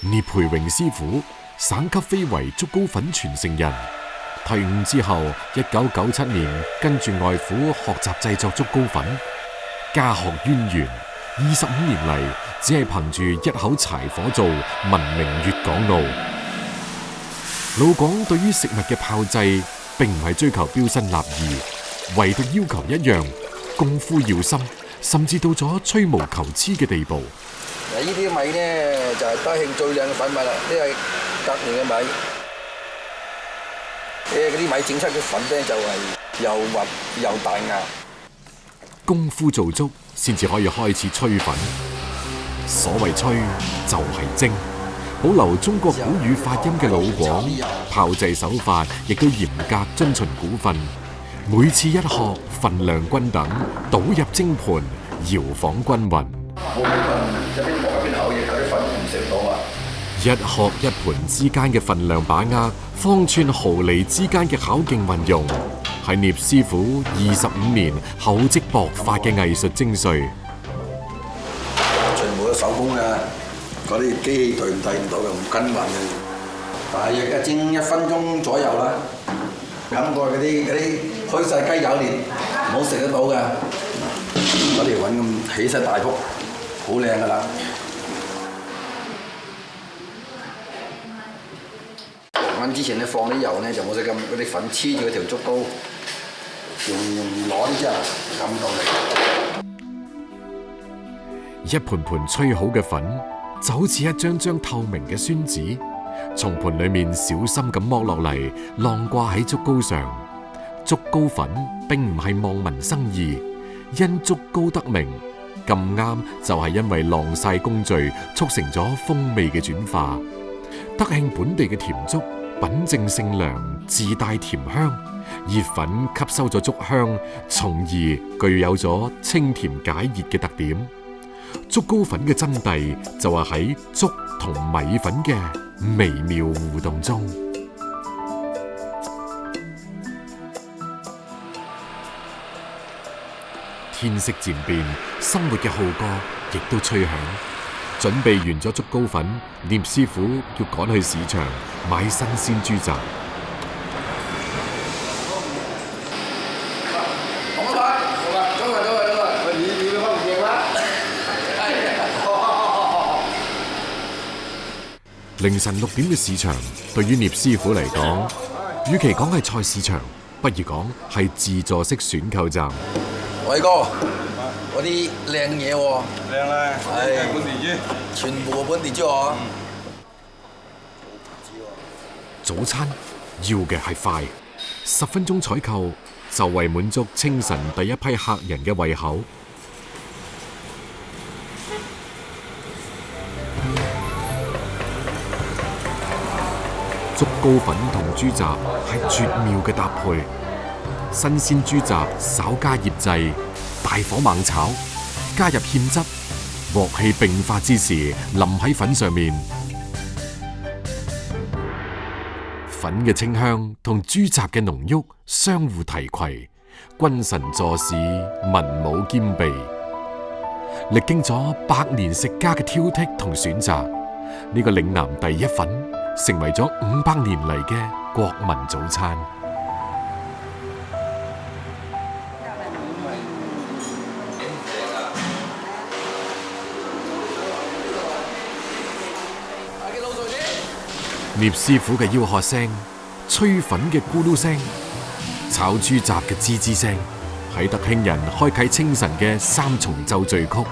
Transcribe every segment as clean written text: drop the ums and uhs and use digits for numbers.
聶培榮師傅，省級非遺竹糕粉傳承人。退伍之後，1997年跟住外父學習製作竹糕粉，家學淵源，25年嚟只係憑住一口柴火做，聞名粵港澳。老廣對於食物嘅炮製，並唔係追求標新立異，唯獨要求一樣，功夫要深，甚至到咗吹毛求疵嘅地步。呢啲米呢，就係德慶最靚嘅粉米啦，呢係隔年嘅米。嗰啲米整出嘅粉呢，就係又滑又大硬。功夫做足，先至可以開始吹粉。所謂吹就係精，保留中國古語發音嘅老廣，炮製手法亦都嚴格遵循古訓。每次一殼份量均等，倒入蒸盤，搖晃均勻。一殼一盤之間嘅份量把握，方寸毫厘之間嘅巧勁運用，係聶師傅25年厚積薄發嘅藝術精髓。全部都手工嘅，嗰啲機器對唔到嘅，唔均勻嘅。大約一蒸1分鐘左右啦。感覺嗰啲虛細雞有年唔好食得到嘅，嗰條粉咁起勢大幅，好靚噶啦。燜之前咧放啲油咧就冇使咁嗰啲粉黐住嗰條竹糕，用攞啲之後撳到嚟。一盤盤吹好嘅粉，就好似一張張透明嘅宣紙，從盤裏面小心咁剝落嚟，晾掛喺竹糕上。竹糕粉並唔係望文生義，因竹糕得名，咁啱就係因為晾曬工序，促成咗風味嘅轉化。德慶本地嘅甜竹，品正性涼，自帶甜香，熱粉吸收咗竹香，從而具有咗清甜解熱嘅特點。竹糕粉嘅真諦就係喺竹同米粉嘅微妙互動中。天色漸變，生活嘅號角亦都吹響。準備完咗竹糕粉，聶師傅要趕去市場買新鮮豬雜。凌晨6點嘅市場，對於聶師傅嚟講，與其講係菜市場，不如講係自助式選購站。偉哥，嗰啲靚嘢喎，靚啦，係本地豬，全部本地豬喎。早餐要嘅係快，10分鐘採購就為滿足清晨第一批客人嘅胃口。竹糕粉同豬雜係絕妙嘅搭配，新鮮豬雜稍加醃製，大火猛炒，加入芡汁，鑊氣迸發之時淋喺粉上面，粉嘅清香同豬雜嘅濃郁相互提攜，君臣佐使，文武兼備。歷經咗百年食家嘅挑剔同選擇，呢個嶺南第一粉成為咗500年嚟嘅國民早餐。聶師傅嘅吆喝聲，吹粉嘅咕嚕聲，炒豬雜嘅吱吱聲，喺德興人開啟清晨嘅3重奏序曲。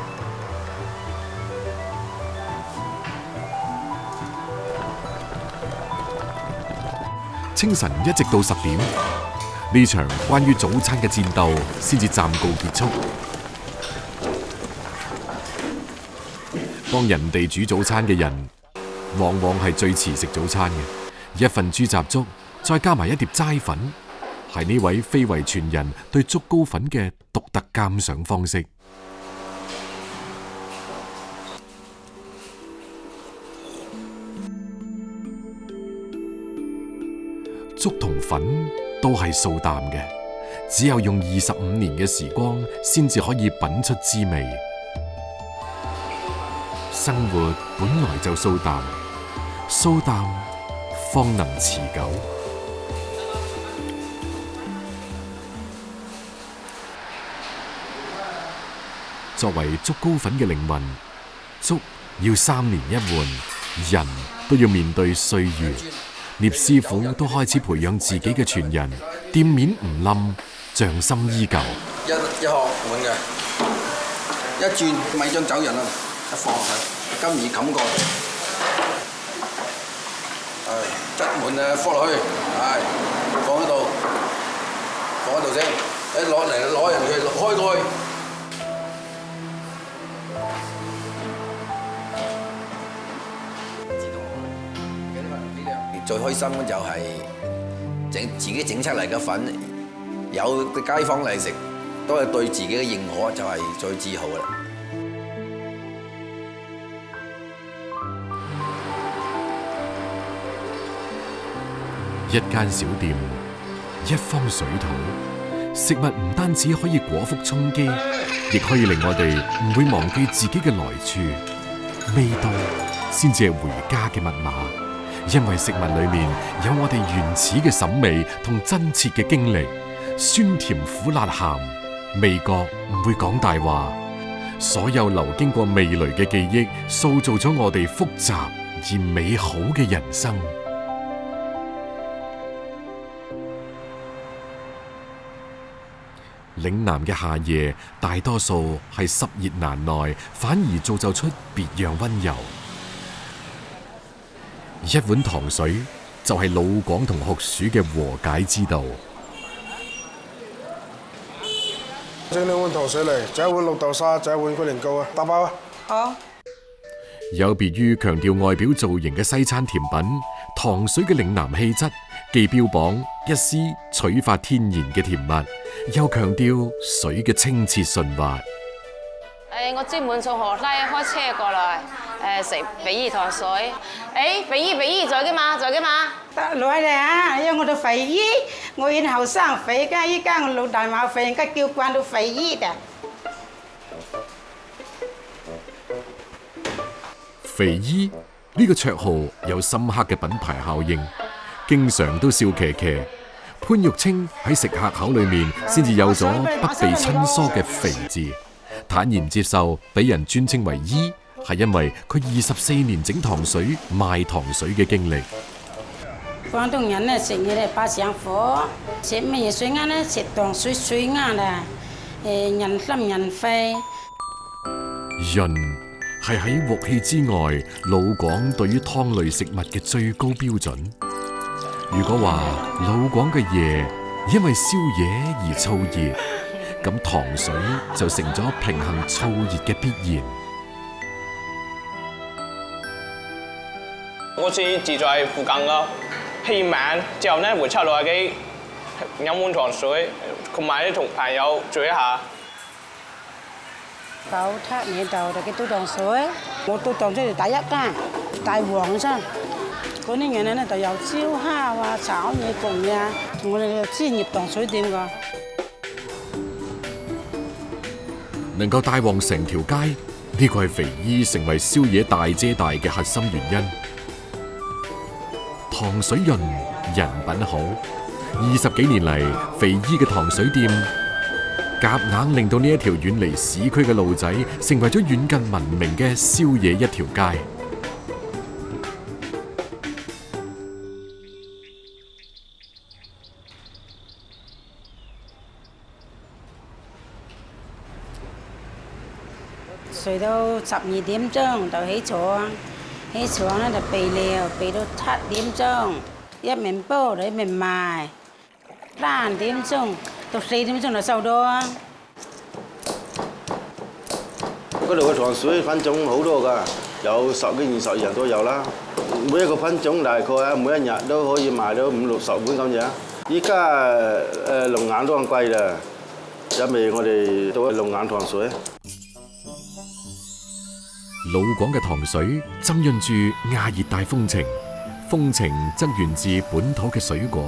清晨一直到10點，呢場關於早餐嘅戰鬥先至暫告結束。幫人哋煮早餐嘅人，往往係最遲食早餐嘅。一份豬雜粥，再加埋一碟齋粉，係呢位非遺傳人對竹糕粉嘅獨特鑑賞方式。竹同粉都係素淡嘅，只有用25年嘅時光，先至可以品出滋味。生活本來就素淡，素淡方能持久。作為竹糕粉嘅靈魂，竹要3年一換，人都要面對歲月。聶師傅都開始培養自己嘅傳人，店面唔冧，匠心依舊。一殼滿嘅，一轉米漿走人啦，一放落去，金耳冚過，質滿啊，放落去，放喺度，先，攞人佢開蓋。最開心就係自己整出嚟嘅粉，有啲街坊嚟食，都係對自己嘅認可，就係最自豪啦。一間小店，一方水土，食物唔單止可以果腹充飢，亦可以令我哋唔會忘記自己嘅來處。味道先至係回家嘅密碼。因為食物裏面有我哋原始嘅審美同真切嘅經歷，酸甜苦辣鹹，味覺唔會講大話。所有流經過味蕾嘅記憶，塑造咗我哋複雜而美好嘅人生。嶺南嘅夏夜，大多數係濕熱難耐，反而造就出別樣溫柔。一碗糖水就係老廣同酷暑嘅和解之道。整2碗糖水嚟，就1碗綠豆沙，就1碗龜苓膏啊，打包啊！好。有別於強調外表造型嘅西餐甜品，糖水嘅嶺南氣質既標榜一絲取法天然嘅甜蜜，又強調水嘅清澈順滑。我專門從河拉開車過來，食肥魚糖水。肥魚在嘅嘛，得來啦，因為我哋肥魚，我以前後生肥㗎，依家我老大冇肥，而家叫慣到肥魚嘅。肥姨呢個綽號有深刻嘅品牌效應，經常都笑騎騎。潘玉清喺食客口裏面先至有咗不被親疏嘅肥字，坦然接受俾人尊稱為姨，係因為佢24年整糖水賣糖水嘅經歷。廣東人咧食嘢咧把上火，食乜嘢水啱咧？食糖水水啱啦，人心人肺。潤係喺鑊氣之外，老廣對於湯類食物嘅最高標準。如果話老廣嘅夜因為宵夜而燥熱，咁糖水就成咗平衡燥熱嘅必然。我住在附近噶，夜晚之後咧會出來嘅飲碗糖水，同埋啲同朋友聚一下。九七年度就嘅倒糖水，我倒糖水就第一間大黃生，嗰啲人咧就有燒烤啊、炒嘢供啊，我哋專業糖水店㗎。能夠帶旺成條街，呢個係肥姨成為宵夜大姐大嘅核心原因。糖水潤，人品好，20幾年嚟，肥姨嘅糖水店夾硬令到呢一條遠離市區嘅路仔，成為咗遠近聞名嘅宵夜一條街。睡到12點鐘就起床，起床咧就備料，備到7點鐘，一面煲就一面賣，3點鐘到4點鐘就收檔。嗰度嘅糖水品種好多㗎，有10幾20樣都有啦。每一個品種大概每一日都可以賣到50、60碗咁樣。依家龍眼都咁貴啦，因為我哋做龍眼糖水。老廣嘅糖水浸潤住亞熱帶風情，風情則源自本土嘅水果。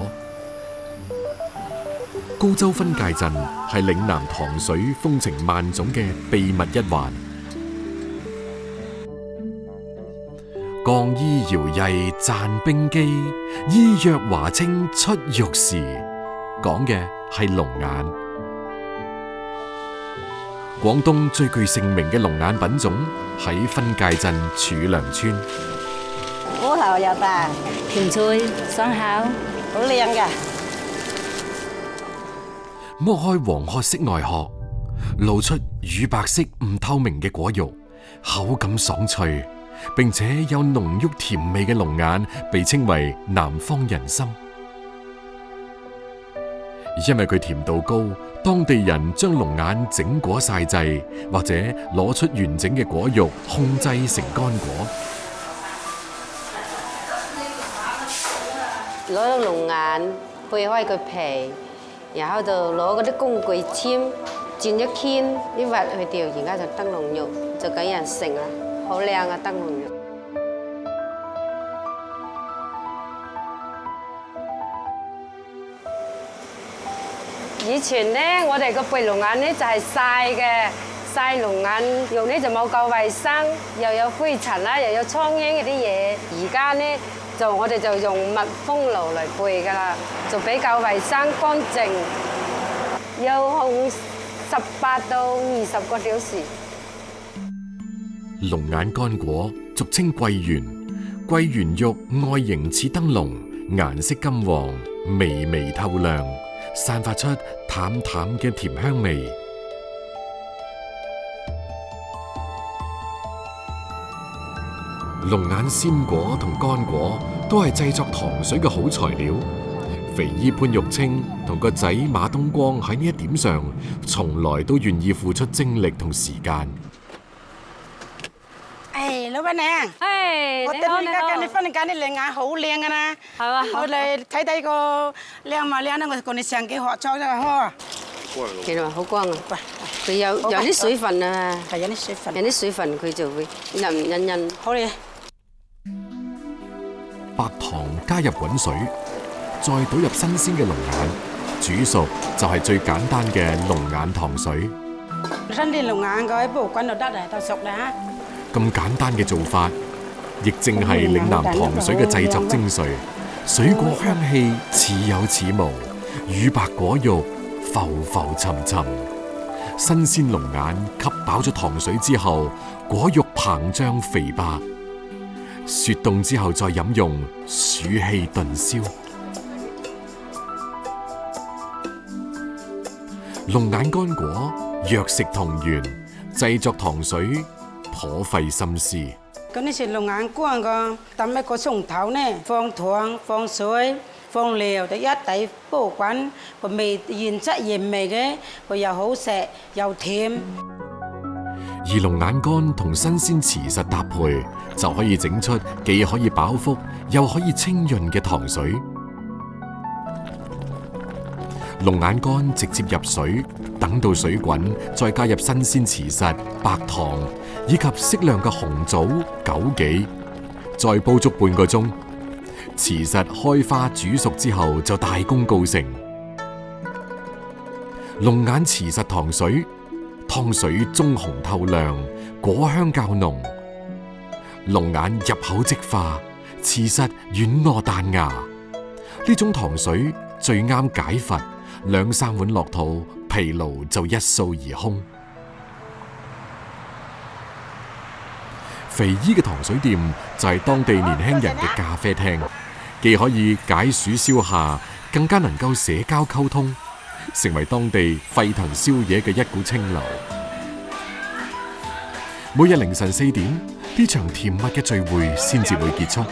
高州分界鎮係嶺南糖水風情萬種嘅秘密一環。鋼衣搖曳讚冰肌，衣若華清出浴時。講嘅係龍眼。廣東最具盛名嘅龍眼品種喺分界鎮柱梁村。果頭又大，甜脆爽口，好靚㗎。剝開黃褐色外殼，露出乳白色唔透明嘅果肉，口感爽脆，並且有濃郁甜味嘅龍眼被稱為南方人參。因為佢甜度高，當地人將龍眼整果曬製，或者攞出完整嘅果肉控製成乾果。攞咗龍眼，去開佢皮，然後就攞嗰啲工具鉗轉一圈，啲核去掉，而家就燈籠肉就咁樣成啦，好靚啊燈籠肉。以前咧，我哋個背龍眼咧就係曬嘅，曬龍眼肉咧就冇夠衞生，又有灰塵啦，又有蒼蠅嗰啲嘢。而家咧我哋就用密封爐嚟背㗎啦，就比較衞生乾淨，要烘18到20個小時。龍眼乾果俗稱桂圓，桂圓肉外形似燈籠，顏色金黃，微微透亮，散發出淡淡嘅甜香味。龍眼鮮果同乾果都係製作糖水嘅好材料。肥姨潘玉清同個仔馬東光喺呢一點上，從來都願意付出精力同時間。老闆娘，我突然間見你忽然間啲靚眼好靚㗎啦，係嘛？我嚟睇睇個靚嘛靚咧，我同你上幾學咗啦，呵。其實好光啊，佢有啲水分啊，係有啲水分，有啲水分佢就會韌。好咧。白糖加入滾水，再倒入新鮮嘅龍眼，煮熟就係最簡單嘅龍眼糖水。新啲龍眼個喺煲滾就得啦，就熟啦。咁簡單嘅做法，亦正係嶺南糖水嘅製作精髓。水果香氣似有似無，乳白果肉浮浮沉沉。新鮮龍眼吸飽咗糖水之後，果肉膨脹肥白。雪凍之後再飲用，暑氣頓消。龍眼乾果藥食同源，製作糖水頗費心思。咁呢是龍眼乾個，揼一個鐘頭呢，放糖、放水、放料，就一底煲滾，個味原汁原味嘅，佢又好食又甜。而龍眼乾同新鮮磁實搭配，就可以整出既可以飽腹又可以清潤嘅糖水。龍眼乾直接入水，等到水滾，再加入新鮮磁實、白糖以及適量嘅紅棗、枸杞，再煲足半個鐘。磁實開花煮熟之後，就大功告成。龍眼磁實糖水，湯水棕紅透亮，果香較濃。龍眼入口即化，磁實軟糯彈牙。呢種糖水最啱解乏，2-3碗落肚，疲勞就一掃而空。肥姨嘅糖水店就係當地年輕人嘅咖啡廳，既可以解暑消夏，更加能夠社交溝通，成為當地沸騰宵夜嘅一股清流。每日凌晨4點，呢場甜蜜嘅聚會先至會結束。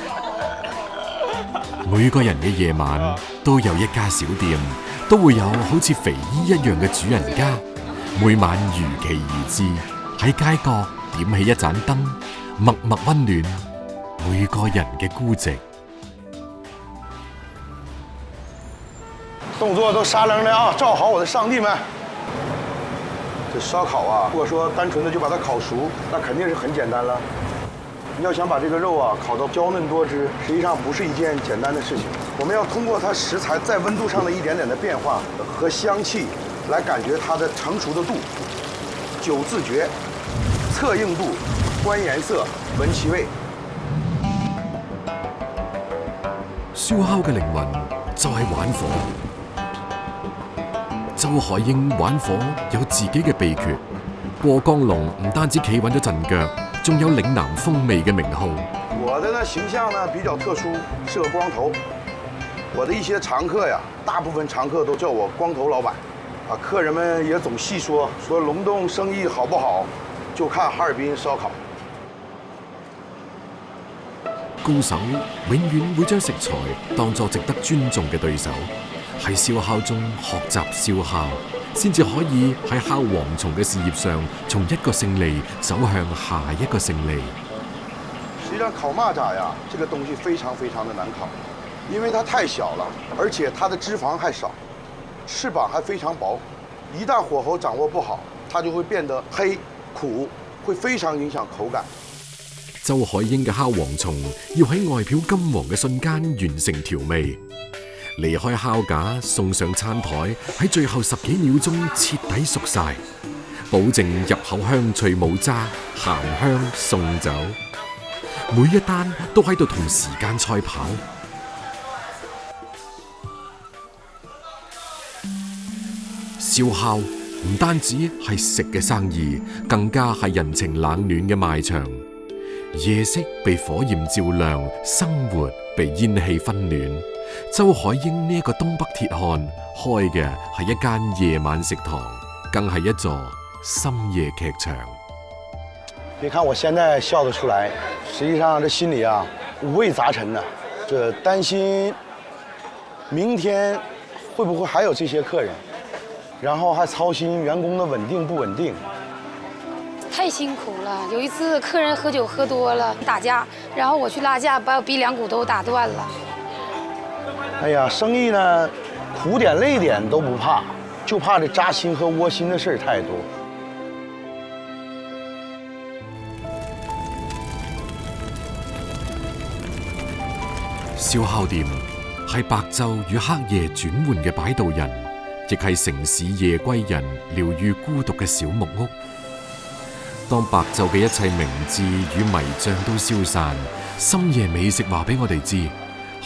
每個人嘅夜晚都有一家小店，都會有好似肥姨一樣嘅主人家，每晚如期而至，喺街角點起一盞燈，默默溫暖每個人嘅孤寂。動作都沙楞的啊，照好我的上帝們。這燒烤啊，如果說單純的就把它烤熟，那肯定是很簡單了。你要想把這個肉啊烤到嬌嫩多汁，實際上不是一件簡單的事情。我們要通過它食材在溫度上的一點點的變化和香氣，來感覺它的成熟的度、久自覺、測硬度、觀顏色、聞其味。燒烤嘅靈魂就係玩火。周海英玩火有自己嘅秘訣，過江龍唔單止企穩咗陣腳，仲有嶺南風味嘅名號。我的呢形象呢比較特殊，是個光頭。我的一些常客呀，大部分常客都叫我光頭老闆。啊，客人們也總細說龍洞生意好不好，就看哈爾濱燒烤。高手永遠會將食材當作值得尊重嘅對手，喺燒烤中學習燒烤，先至可以喺烤蝗蟲嘅事業上，從一個勝利走向下一個勝利。實際上烤螞蚱呀，這個東西非常非常的難烤，因為它太小了，而且它的脂肪還少，翅膀還非常薄，一旦火候掌握不好，它就會變得黑苦，會非常影響口感。周海英嘅烤蝗蟲要喺外表金黃嘅瞬間完成調味，離開烤架送上餐台，喺最後10幾秒鐘徹底熟晒，保證入口香脆冇渣，鹹香送走。每一單都喺度同時間賽跑。燒烤唔單止係食嘅生意，更加係人情冷暖嘅賣場。夜色被火焰照亮，生活被煙氣溫暖。周海英呢一個東北鐵漢開嘅係一間夜晚食堂，更係一座深夜劇場。別看我現在笑得出來，實際上這心裡啊五味雜陳的，這擔心明天會不會還有這些客人，然後還操心員工的穩定不穩定。太辛苦了，有一次客人喝酒喝多了打架，然後我去拉架，把我鼻梁骨都打斷了。哎呀，生意呢苦點累點都不怕，就怕這扎心和窩心的事太多。燒烤店係白晝與黑夜轉換嘅擺渡人，亦係城市夜歸人療癒孤獨嘅小木屋。當白晝嘅一切明智與迷障都消散，深夜美食話俾我哋知，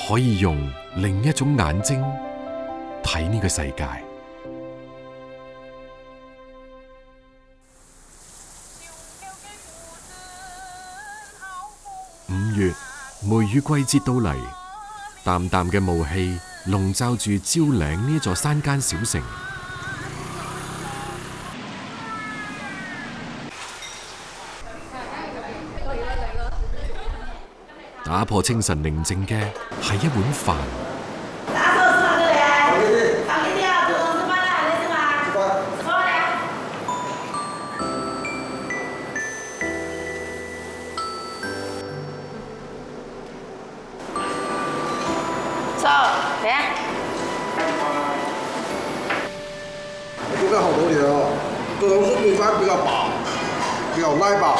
可以用另一種眼睛睇呢個世界。5月，梅雨季節到嚟，淡淡嘅霧氣籠罩住蕉嶺呢一座山間小城。打破清晨寧靜嘅係一碗飯。走，嚟啊！這個好多料，這都是對飯比較薄，比較拉薄。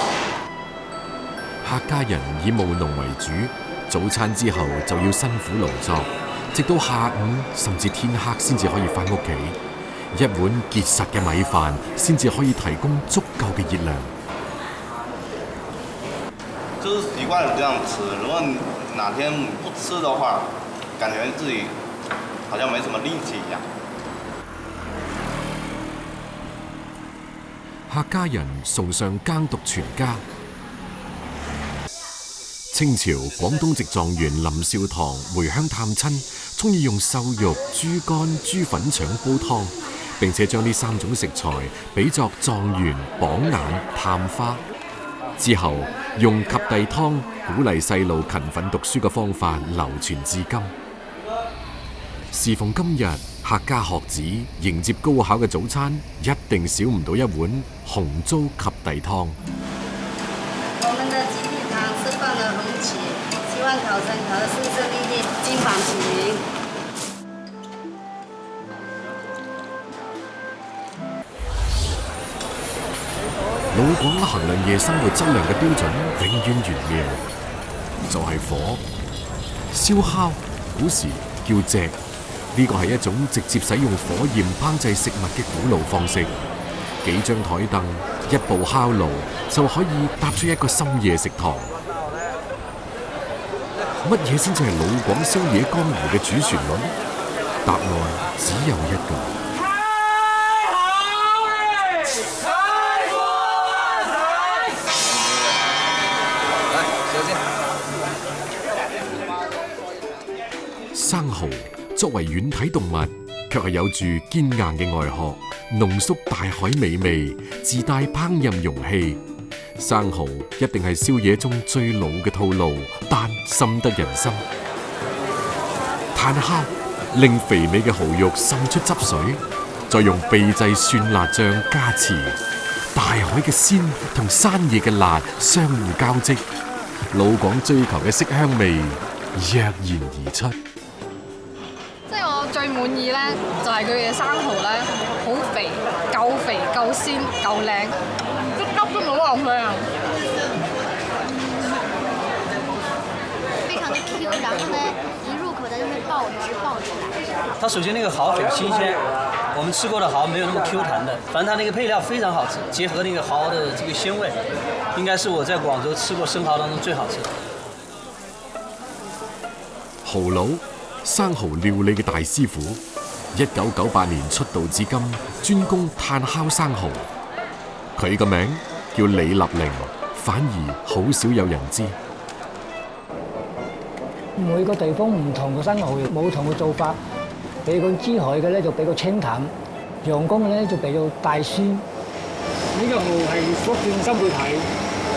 客家人以務農為主，早餐之後就要辛苦勞作，直到下午甚至天黑先至可以返屋企。一碗結實嘅米飯先至可以提供足夠嘅熱量。就是習慣了這樣吃，如果哪天不吃的話，感覺自己好像沒什麼力氣一樣。客家人崇尚耕讀全家。清朝廣東籍狀元林少棠回鄉探親，中意用瘦肉、豬肝、豬粉腸煲湯，並且將呢3種食材比作狀元、榜眼、探花。之後用及第湯鼓勵細路勤奮讀書嘅方法流傳至今。時逢今日，客家學子迎接高考嘅早餐，一定少唔到一碗紅糟及第湯。我們的集體堂是放了紅旗，希望考生考得順順利利，金榜題名。老廣衡量夜生活質量嘅標準永遠玄妙，就係火。燒烤古時叫隻，呢個係一種直接使用火焰烹製食物嘅古老方式。幾張台凳，一部烤爐就可以搭出一個深夜食堂。乜嘢先至係老廣宵夜江湖嘅主旋律？答案只有一個。生蠔作為軟體動物，卻係有住堅硬嘅外殼，濃縮大海美味，自帶烹飪容器。生蠔一定係宵夜中最老嘅套路，但深得人心。炭烤令肥美嘅蠔肉滲出汁水，再用秘製酸辣醬加持，大海嘅鮮同山野嘅辣相互交織，老廣追求嘅色香味躍然而出。即係我最滿意咧，就係佢嘅生蠔咧，好肥、夠鮮、夠靚，啲汁都冇落去啊！非常的 Q， 然後呢，一入口它就會爆出來。它首先那個蠔很新鮮，我們吃過的蠔沒有那麼 Q 彈的，反正它那個配料非常好吃，結合那個蠔的這個鮮味，應該是我在廣州吃過生蠔當中最好吃的。蠔佬，生蠔料理嘅大師傅，1998年出道至今，專攻炭烤生蠔。佢個名叫李立寧，反而好少有人知。每個地方唔同嘅生蠔冇同嘅做法，比較珠海嘅咧就比較清淡，陽江嘅咧就比較帶酸。呢個蠔係福建深貝蹄，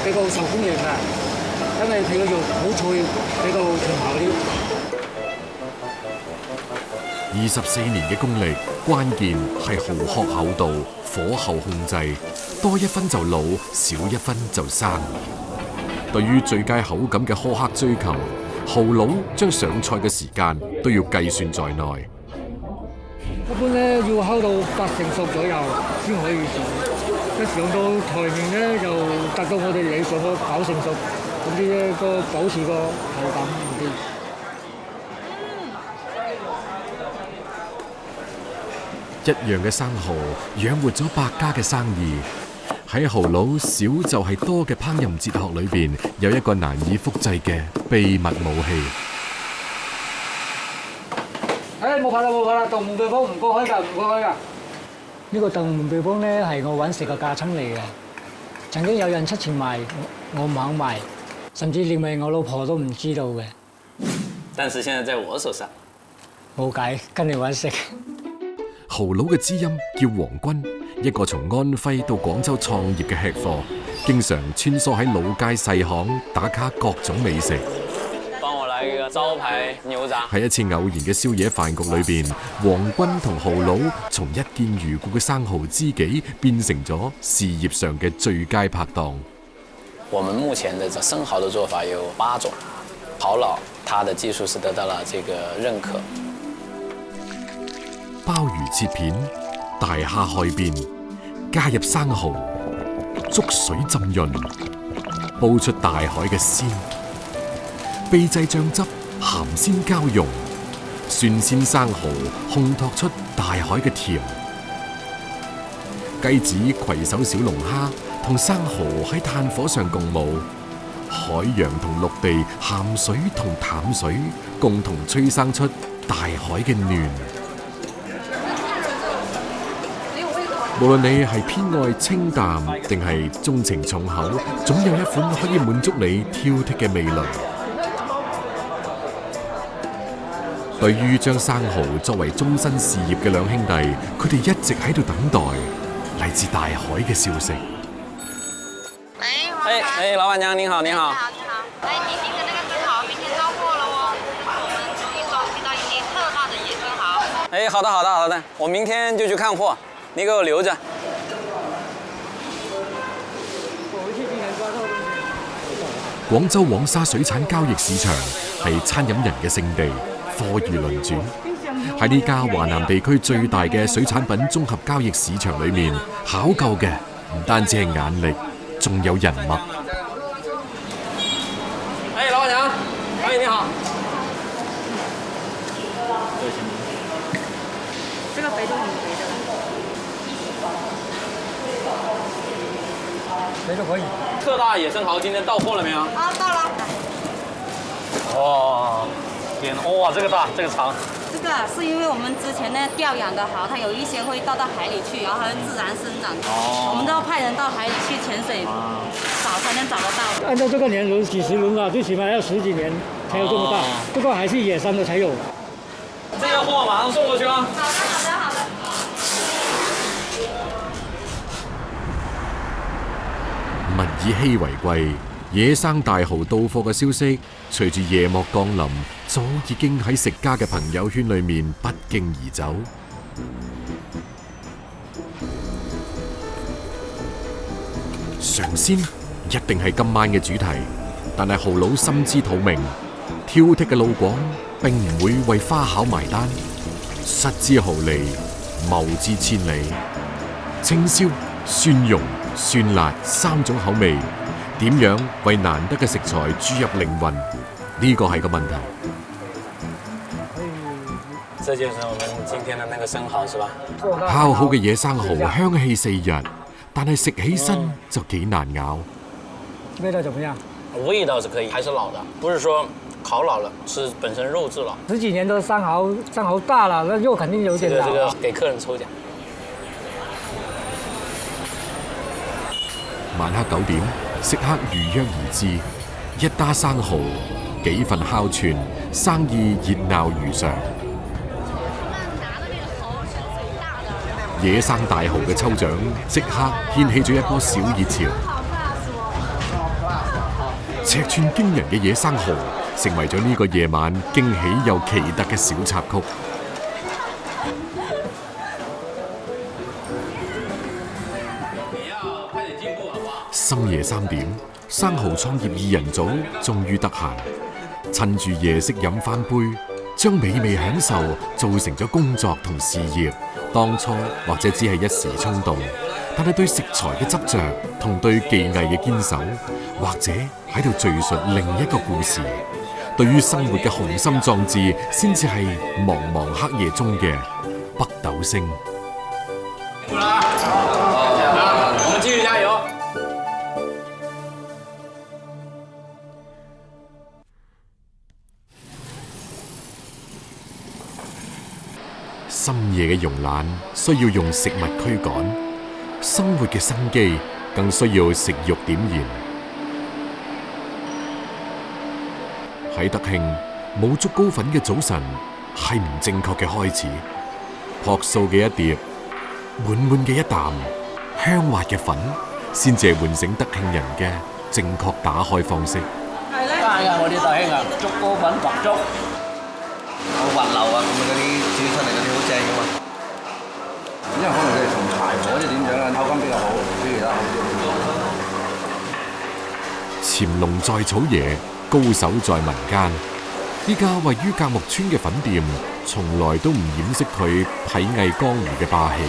比較受歡迎嘅，因為佢個肉好脆，比較甜口啲。24年嘅功力，關鍵係蠔殼厚度、火候控制，多一分就老，少一分就生。對於最佳口感嘅苛刻追求，蠔佬將上菜嘅時間都要計算在內。一般咧要烤到8成熟左右先可以做，一上到台面咧就達到我哋理想嘅9成熟，咁啲個保持個口感啲。一樣嘅生蠔養活咗百家嘅生意。喺蠔佬少就係多嘅烹飪哲學裏邊，有一個難以複製嘅秘密武器。冇拍啦，洞門秘方唔過開㗎，唔過開㗎。呢個洞門秘方咧係我揾食嘅架撐嚟嘅。曾經有人出錢賣，我唔肯賣，甚至連埋我老婆都唔知道嘅。但是現在在我手上，冇計，跟你揾食。蠔佬嘅知音叫黃軍，一個從安徽到廣州創業嘅吃貨，經常穿梭喺老街細巷打卡各種美食。幫我來一個招牌牛雜。喺一次偶然嘅宵夜飯局裏邊，黃軍同蠔佬從一見如故嘅生蠔知己，變成咗事業上嘅最佳拍檔。我們目前的生蠔的做法有8種，蠔佬他的技術是得到了這個認可。鮑魚切片，大蝦開邊，加入生蠔，粥水浸潤，煲出大海嘅鮮，秘製醬汁鹹鮮交融，蒜鮮生蠔烘托出大海嘅甜。雞子攜手小龍蝦同生蠔喺炭火上共舞，海洋同陸地、鹹水同淡水共同催生出大海嘅暖。無論你係偏愛清淡定係鍾情重口，總有一款可以滿足你挑剔嘅味蕾。對於將生蠔作為終身事業嘅兩兄弟，佢哋一直喺度等待嚟自大海嘅消息。哎，老闆娘您好，您好。哎，你訂的那個生蠔明天到貨了哦，一雙意大利特大的野生蠔。哎，好的，我明天就去看貨，你給我留着。廣州黃沙水產交易市場係餐飲人嘅聖地，貨如輪轉。喺呢家華南地區最大嘅水產品綜合交易市場裏面，考究嘅唔單止係眼力，仲有人脈。哎，老闆娘，阿姨你好。這個肥都很肥的。肥都可以。特大野生蠔今天到貨了沒有？啊，到了。哇！天呐，哇，这个大，这个长。这个是因为我们之前呢调养的好，它有一些会到海里去，然后它会自然生长。我们都要派人到海里去潜水找才能找得到。按照这个年轮几十轮啊，最起码要10几年才有这么大，不过还是野生的才有。这个货马上送过去啊！好的。物以稀為貴，野生大蠔到貨嘅消息，隨住夜幕降臨，早已經喺食家嘅朋友圈裏面不脛而走。嘗鮮一定係今晚嘅主題，但係蠔佬心知肚明，挑剔嘅路廣並唔會為花巧埋單，失之毫厘，謬之千里。清燒、蒜蓉、酸辣3種口味，點樣為難得嘅食材注入靈魂？呢個係個問題。這就是我們今天的那個生蠔，是吧？烤好嘅野生蠔香氣四溢，但係食起身就幾難咬。味道怎麼樣？味道是可以，還是老的，不是說烤老了，是本身肉質老。10幾年都生蠔大了，那肉肯定有點老。這個給客人抽獎。晚黑9點，食客如約而至，一打生蠔，幾份烤串，生意熱鬧如常。野生大蠔嘅抽獎即刻掀起咗一波小熱潮。尺寸驚人嘅野生蠔成為咗呢個夜晚驚喜又奇特嘅小插曲。深夜3點，生蠔創業2人組終於得閒，趁住夜色飲翻杯，將美味享受做成咗工作同事業。當初或者只係一時衝動，但係對食材嘅執着同對技藝嘅堅守，或者喺度敘述另一個故事。對於生活嘅雄心壯志，先至係茫茫黑夜中嘅北斗星。我們繼續加油！深夜嘅慵懶需要用食物驅趕，生活嘅生機更需要食慾點燃。喺德慶冇竹篙粉嘅早晨係唔正確嘅開始，樸素嘅一碟，滿滿嘅一啖，香滑嘅粉，先至係喚醒德慶人嘅正確打開方式。係咧，我哋德慶啊，竹篙粉白粥。好滑溜啊！咁嗰啲煮出嚟嗰啲好正噶嘛，因為可能佢哋從柴火或者點樣啊，口感比較好，比其他好啲。潛龍在草野，高手在民間。呢家位於革木村嘅粉店，從來都唔掩飾佢痞藝江湖嘅霸氣。